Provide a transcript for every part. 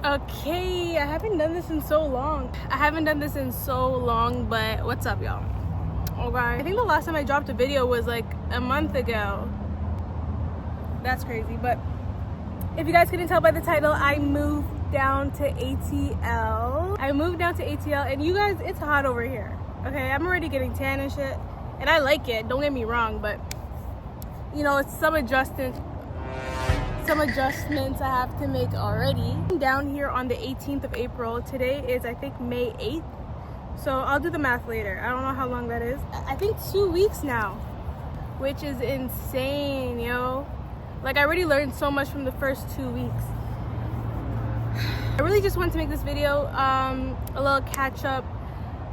Okay, I haven't done this in so long. But what's up, y'all? Okay, I think the last time I dropped a video was like a month ago. That's crazy, but if you guys couldn't tell by the title, I moved down to ATL. And you guys, it's hot over here. Okay, I'm already getting tan and shit, and I like it, don't get me wrong, but you know, it's some adjustments I have to make already. I'm down here on the 18th of April. Today is, I think, May 8th. So I'll do the math later. I don't know how long that is. I think 2 weeks now, which is insane, yo. Like, I already learned so much from the first 2 weeks. I really just wanted to make this video, a little catch up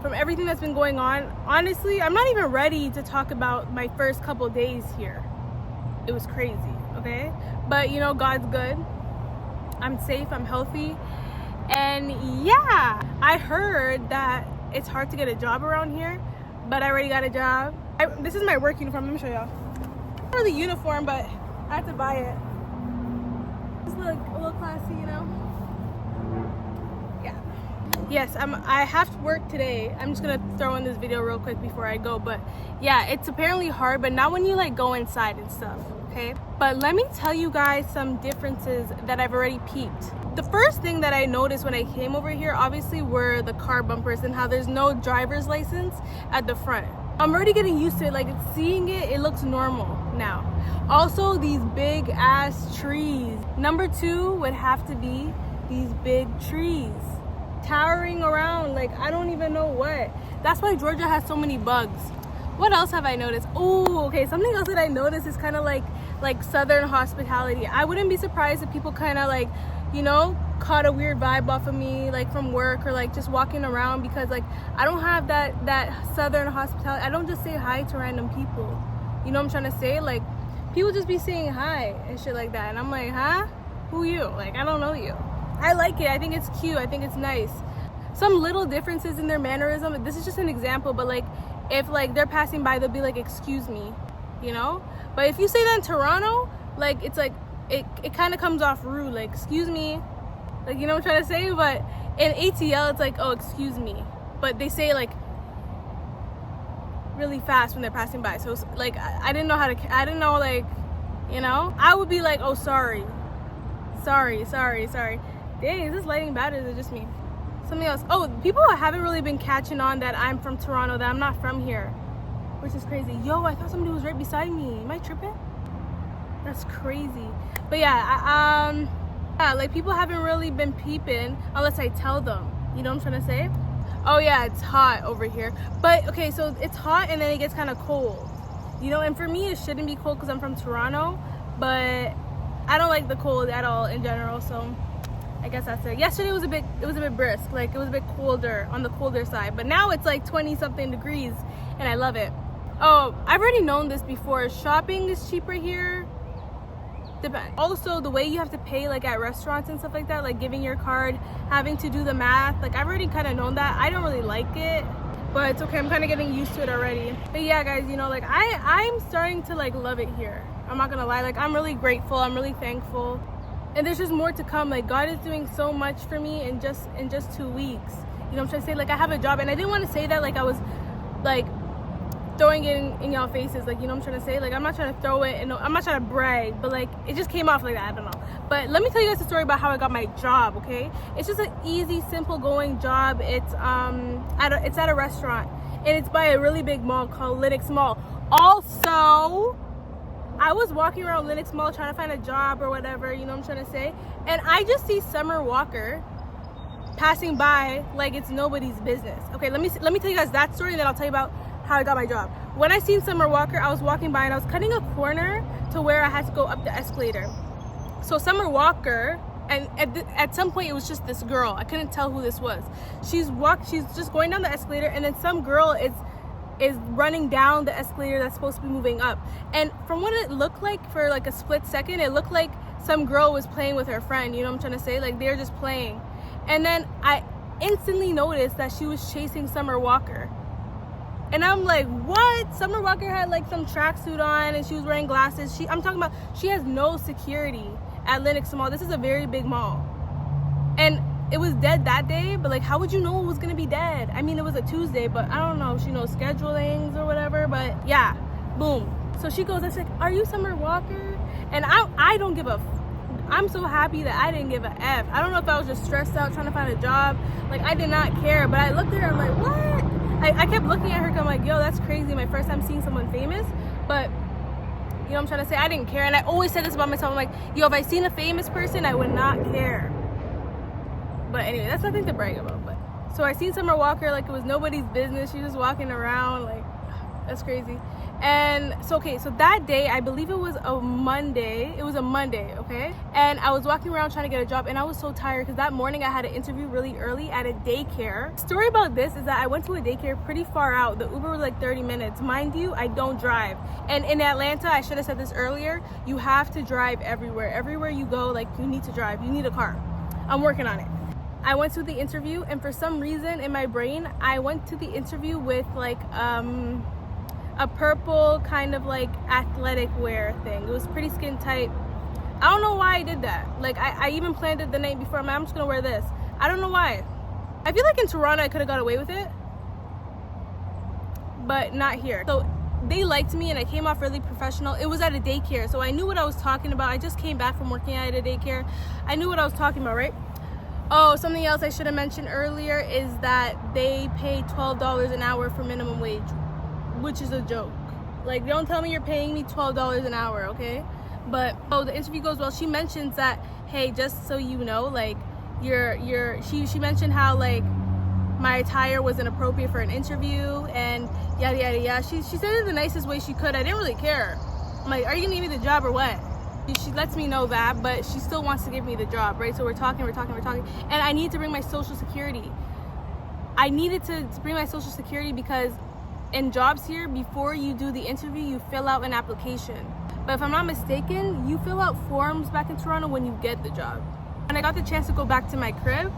from everything that's been going on. Honestly, I'm not even ready to talk about my first couple days here. It was crazy, okay? But you know, God's good. I'm safe, I'm healthy. And yeah, I heard that it's hard to get a job around here, but I already got a job. This is my work uniform, let me show y'all. Not really uniform, but I had to buy it. Just look a little classy, you know? Yeah. Yes, I have to work today. I'm just gonna throw in this video real quick before I go, but yeah, it's apparently hard, but not when you like go inside and stuff, okay? But let me tell you guys some differences that I've already peeped. The first thing that I noticed when I came over here, obviously, were the car bumpers and how there's no driver's license at the front. I'm already getting used to it. Like, seeing it, it looks normal now. Also, these big ass trees. Number two would have to be these big trees towering around, like I don't even know what. That's why Georgia has so many bugs. What else have I noticed? Oh, okay, something else that I noticed is kind of like Southern hospitality. I wouldn't be surprised if people kind of like, you know, caught a weird vibe off of me, like from work or like just walking around, because like I don't have that Southern hospitality. I don't just say hi to random people. You know what I'm trying to say? Like, people just be saying hi and shit like that, and I'm like, huh? Who you? Like, I don't know you. I like it. I think it's cute. I think it's nice. Some little differences in their mannerism. This is just an example, but like if like they're passing by, they'll be like, excuse me, you know? But if you say that in Toronto, like it's like it kind of comes off rude, like excuse me, like, you know what I'm trying to say? But in ATL, it's like, oh, excuse me, but they say like really fast when they're passing by. So like I didn't know like, you know, I would be like, oh, sorry. Dang, is this lighting bad or is it just me? Something else. Oh, people haven't really been catching on that I'm from Toronto, that I'm not from here, which is crazy. Yo, I thought somebody was right beside me. Am I tripping? That's crazy. But yeah, yeah, like people haven't really been peeping unless I tell them. You know what I'm trying to say? Oh yeah, it's hot over here. But okay, so it's hot and then it gets kind of cold. You know, and for me it shouldn't be cold because I'm from Toronto, but I don't like the cold at all in general, so I guess that's it. Yesterday it was a bit brisk, like it was a bit colder, on the colder side, but now it's like 20 something degrees and I love it. Oh, I've already known this before. Shopping is cheaper here. Depends. Also, the way you have to pay like at restaurants and stuff like that, like giving your card, having to do the math, like I've already kind of known that. I don't really like it, but it's okay. I'm kind of getting used to it already. But yeah, guys, you know, like I'm starting to like love it here. I'm not gonna lie, like I'm really grateful, I'm really thankful, and there's just more to come. Like God is doing so much for me in just 2 weeks. You know what I'm trying to say? Like I have a job, and I didn't want to say that like I was like throwing it in y'all faces, like, you know what I'm trying to say? Like I'm not trying to throw it, and I'm not trying to brag, but like it just came off like that. I don't know. But let me tell you guys a story about how I got my job. Okay, it's just an easy, simple going job. It's at a restaurant, and it's by a really big mall called Linux Mall. Also, I was walking around Linux Mall trying to find a job or whatever, you know what I'm trying to say? And I just see Summer Walker passing by like it's nobody's business. Okay, let me tell you guys that story, and then I'll tell you about how I got my job. When I seen Summer Walker, I was walking by and I was cutting a corner to where I had to go up the escalator. So Summer Walker, and at some point it was just this girl. I couldn't tell who this was. She's just going down the escalator, and then some girl is running down the escalator that's supposed to be moving up. And from what it looked like for like a split second, it looked like some girl was playing with her friend, you know what I'm trying to say? Like they were just playing. And then I instantly noticed that she was chasing Summer Walker. And I'm like, what? Summer Walker had like some tracksuit on and she was wearing glasses. I'm talking about, she has no security at Linux Mall. This is a very big mall. And it was dead that day, but like, how would you know it was gonna be dead? I mean, it was a Tuesday, but I don't know if she knows schedulings or whatever, but yeah, boom. So she goes, I said, are you Summer Walker? And I don't give a I'm so happy that I didn't give a F. I don't know if I was just stressed out trying to find a job. Like, I did not care, but I looked at her, I'm like, what? I kept looking at her, I'm like, yo, that's crazy. My first time seeing someone famous, but you know what I'm trying to say? I didn't care. And I always said this about myself. I'm like, yo, if I seen a famous person, I would not care. But anyway, that's nothing to brag about. But so I seen Summer Walker like it was nobody's business. She was just walking around, like, that's crazy. And so, okay, so that day, I believe it was a Monday. It was a Monday, okay? And I was walking around trying to get a job, and I was so tired because that morning I had an interview really early at a daycare. The story about this is that I went to a daycare pretty far out. The Uber was like 30 minutes. Mind you, I don't drive. And in Atlanta, I should have said this earlier, you have to drive everywhere. Everywhere you go, like, you need to drive. You need a car. I'm working on it. I went to the interview, and for some reason in my brain, I went to the interview with like a purple kind of like athletic wear thing. It was pretty skin tight. I don't know why I did that. Like, I even planned it the night before. I'm just gonna wear this. I don't know why. I feel like in Toronto I could have got away with it, but not here. So they liked me and I came off really professional. It was at a daycare, so I knew what I was talking about. I just came back from working at a daycare. I knew what I was talking about, right? Oh, something else I should have mentioned earlier is that they pay $12 an hour for minimum wage, which is a joke. Like, don't tell me you're paying me $12 an hour, okay? But oh, the interview goes well. She mentions that, hey, just so you know, like, she mentioned how like my attire was inappropriate for an interview and yada yada yada. She said it the nicest way she could. I didn't really care. I'm like, are you gonna give me the job or what? She lets me know that, but she still wants to give me the job, right? So we're talking, and I need to bring my social security. I needed to bring my social security because in jobs here, before you do the interview, you fill out an application. But if I'm not mistaken, you fill out forms back in Toronto when you get the job. When I got the chance to go back to my crib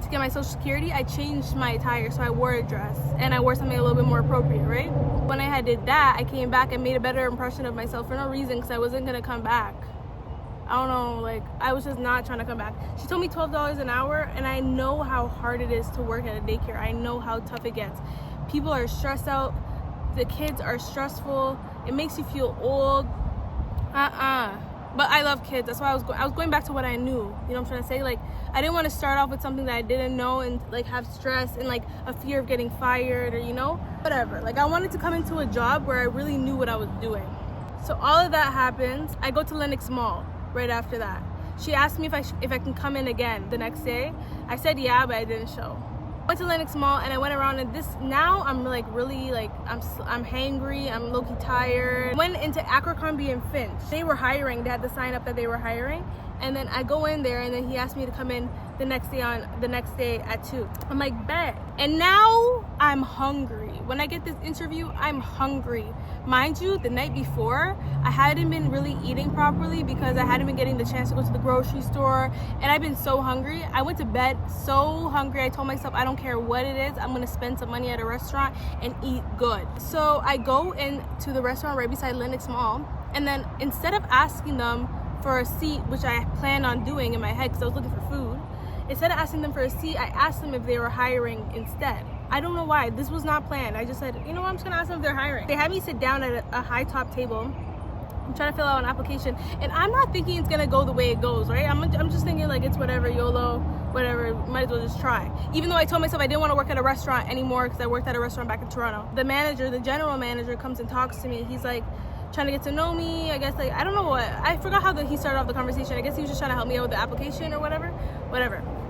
to get my social security, I changed my attire, so I wore a dress and I wore something a little bit more appropriate, right? When I did that, I came back and made a better impression of myself for no reason, because I wasn't gonna come back. I don't know, like, I was just not trying to come back. She told me $12 an hour, and I know how hard it is to work at a daycare. I know how tough it gets. People are stressed out, the kids are stressful, it makes you feel old. But I love kids. That's why I was going back to what I knew. You know what I'm trying to say? Like, I didn't want to start off with something that I didn't know and like have stress and like a fear of getting fired, or you know, whatever. Like, I wanted to come into a job where I really knew what I was doing. So all of that happens. I go to Lenox Mall right after that. She asked me if I can come in again the next day. I said yeah, but I didn't show. Went to Lenox Mall and I went around, and now I'm like really like I'm hangry, I'm low-key tired. Went into Abercrombie and Finch. They were hiring. They had the sign up that they were hiring, and then I go in there, and then he asked me to come in the next day at 2. I'm like, bet. And now I'm hungry. When I get this interview, I'm hungry. Mind you, the night before, I hadn't been really eating properly because I hadn't been getting the chance to go to the grocery store, and I've been so hungry. I went to bed so hungry. I told myself, I don't care what it is, I'm gonna spend some money at a restaurant and eat good. So I go into the restaurant right beside Lenox Mall, and then instead of asking them for a seat, which I planned on doing in my head because I was looking for food, instead of asking them for a seat, I asked them if they were hiring instead. I don't know why. This was not planned. I just said, you know what, I'm just gonna ask them if they're hiring. They had me sit down at a high top table. I'm trying to fill out an application, and I'm not thinking it's gonna go the way it goes, right? I'm just thinking like, it's whatever, YOLO, whatever, might as well just try. Even though I told myself I didn't want to work at a restaurant anymore because I worked at a restaurant back in Toronto. The general manager comes and talks to me. He's like trying to get to know me, I guess. Like, I don't know what, I forgot how he started off the conversation. I guess he was just trying to help me out with the application or whatever.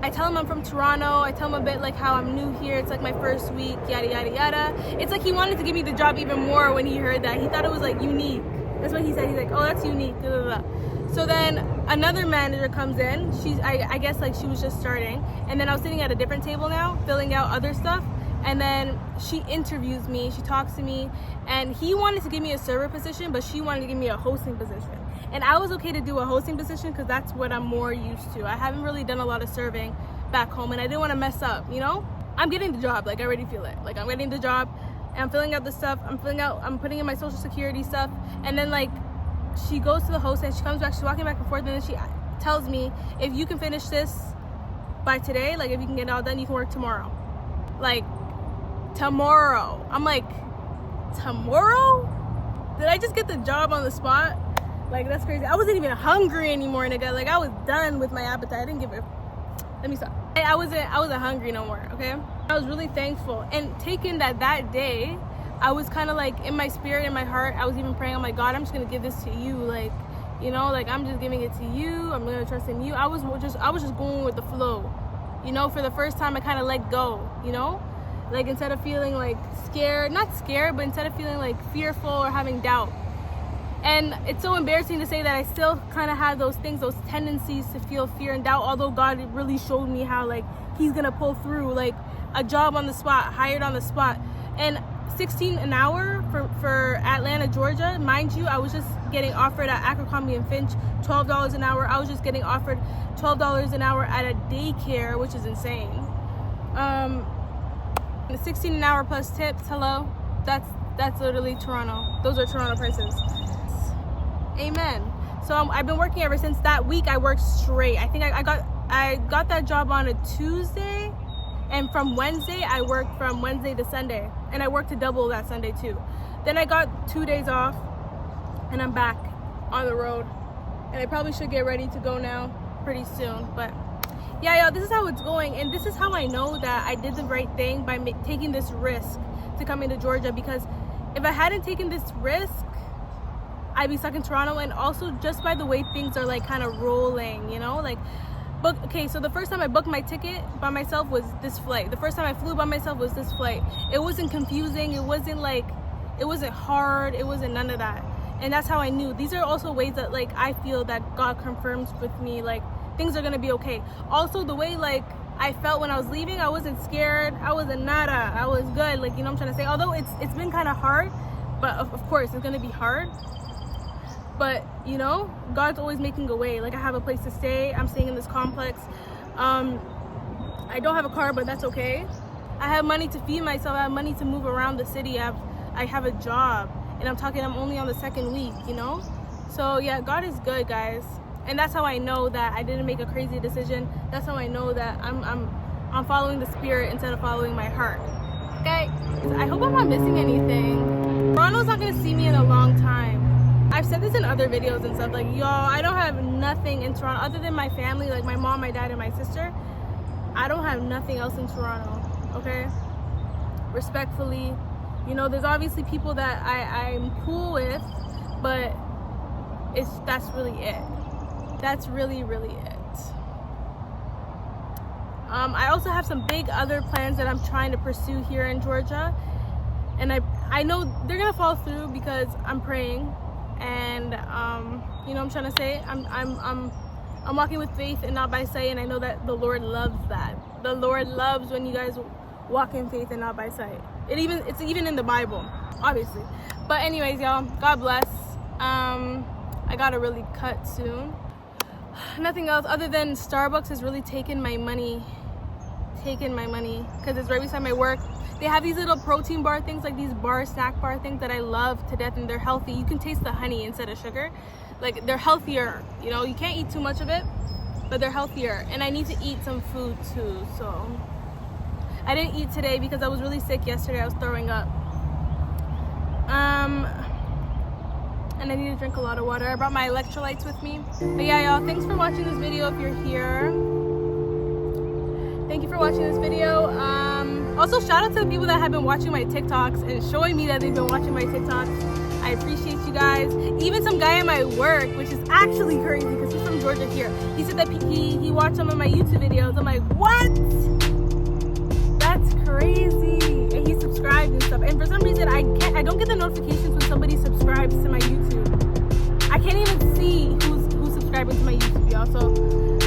I tell him I'm from Toronto. I tell him a bit like how I'm new here. It's like my first week, yada yada yada. It's like he wanted to give me the job even more when he heard that. He thought it was like unique. That's what he said. He's like, oh, that's unique. Blah, blah, blah. So then another manager comes in. I guess like she was just starting, and then I was sitting at a different table now, filling out other stuff. And then she interviews me, she talks to me, and he wanted to give me a server position, but she wanted to give me a hosting position. And I was okay to do a hosting position because that's what I'm more used to. I haven't really done a lot of serving back home, and I didn't want to mess up, you know? I'm getting the job, like I already feel it. Like I'm getting the job, and I'm filling out the stuff, I'm putting in my social security stuff, and then like she goes to the host and she comes back, she's walking back and forth, and then she tells me, if you can finish this, by today, like if you can get it all done, you can work tomorrow. Like tomorrow. I'm like, tomorrow? Did I just get the job on the spot? Like, that's crazy. I wasn't even hungry anymore, nigga. Like, I was done with my appetite. I didn't give a... Let me stop. I wasn't hungry no more, okay? I was really thankful. And taking that day, I was kind of like, in my spirit, in my heart, I was even praying, I'm like, God, I'm just going to give this to you. Like, you know, like, I'm just giving it to you. I'm going to trust in you. I was just going with the flow. You know, for the first time, I kind of let go, you know? Like, instead of feeling like scared, not scared, but instead of feeling like fearful or having doubt. And it's so embarrassing to say that I still kind of have those things, those tendencies to feel fear and doubt, although God really showed me how, like, he's gonna pull through, like, a job on the spot, hired on the spot. And $16 an hour for Atlanta, Georgia, mind you, I was just getting offered at Abercrombie and Finch $12 an hour. I was just getting offered $12 an hour at a daycare, which is insane. $16 an hour plus tips, hello, that's literally Toronto. Those are Toronto prices. Amen. So I've been working ever since that week. I worked straight. I think I got that job on a Tuesday, and from Wednesday I worked from Wednesday to Sunday, and I worked a double that Sunday too. Then I got 2 days off, and I'm back on the road, and I probably should get ready to go now pretty soon. But yeah, y'all, this is how it's going, and this is how I know that I did the right thing by taking this risk to come into Georgia, because if I hadn't taken this risk, I'd be stuck in Toronto. And also just by the way things are like kind of rolling, you know, like okay, so the first time I booked my ticket by myself was this flight. The first time I flew by myself was this flight. It wasn't confusing, it wasn't hard, it wasn't none of that. And that's how I knew. These are also ways that, like, I feel that God confirms with me, like, things are gonna be okay. Also the way, like, I felt when I was leaving, I wasn't scared, I wasn't nada, I was good, like, you know what I'm trying to say. Although it's been kind of hard, but of course it's gonna be hard. But, you know, God's always making a way. Like, I have a place to stay. I'm staying in this complex. I don't have a car, but that's okay. I have money to feed myself. I have money to move around the city. I have a job. And I'm only on the second week, you know? So, yeah, God is good, guys. And that's how I know that I didn't make a crazy decision. That's how I know that I'm following the Spirit instead of following my heart. Okay? I hope I'm not missing anything. Toronto's not going to see me in a long time. I've said this in other videos and stuff, like, y'all, I don't have nothing in Toronto other than my family, like my mom, my dad, and my sister. I don't have nothing else in Toronto, okay? Respectfully, you know, there's obviously people that I'm cool with, but that's really it. That's really, really it. I also have some big other plans that I'm trying to pursue here in Georgia, and I know they're gonna fall through because I'm praying. And you know what I'm trying to say, I'm walking with faith and not by sight, and I know that the Lord loves that. The Lord loves when you guys walk in faith and not by sight. It's even in the Bible, obviously. But anyways, y'all, God bless. I gotta really cut soon. Nothing else other than Starbucks has really taken my money, because it's right beside my work. They have these little protein bar things, like these snack bar things that I love to death, and they're healthy. You can taste the honey instead of sugar. Like, they're healthier, you know, you can't eat too much of it, but they're healthier. And I need to eat some food too, so I didn't eat today because I was really sick yesterday. I was throwing up. And I need to drink a lot of water. I brought my electrolytes with me. But yeah, y'all, thanks for watching this video if you're here. Thank you for watching this video. Also, shout out to the people that have been watching my TikToks and showing me that they've been watching my TikToks. I appreciate you guys. Even some guy at my work, which is actually crazy because he's from Georgia here. He said that he watched some of my YouTube videos. I'm like, what? That's crazy. And he subscribed and stuff. And for some reason, I don't get the notifications when somebody subscribes to my YouTube. I can't even see who's subscribing to my YouTube, y'all. So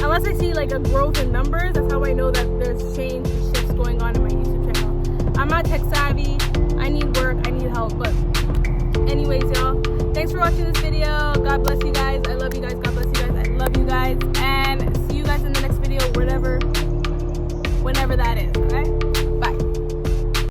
unless I see like a growth in numbers, that's how I know that there's change and shifts going on in my YouTube channel. I'm not tech savvy. I need work. I need help. But anyways, y'all, thanks for watching this video. God bless you guys. I love you guys. God bless you guys. I love you guys. And see you guys in the next video, whenever that is, okay?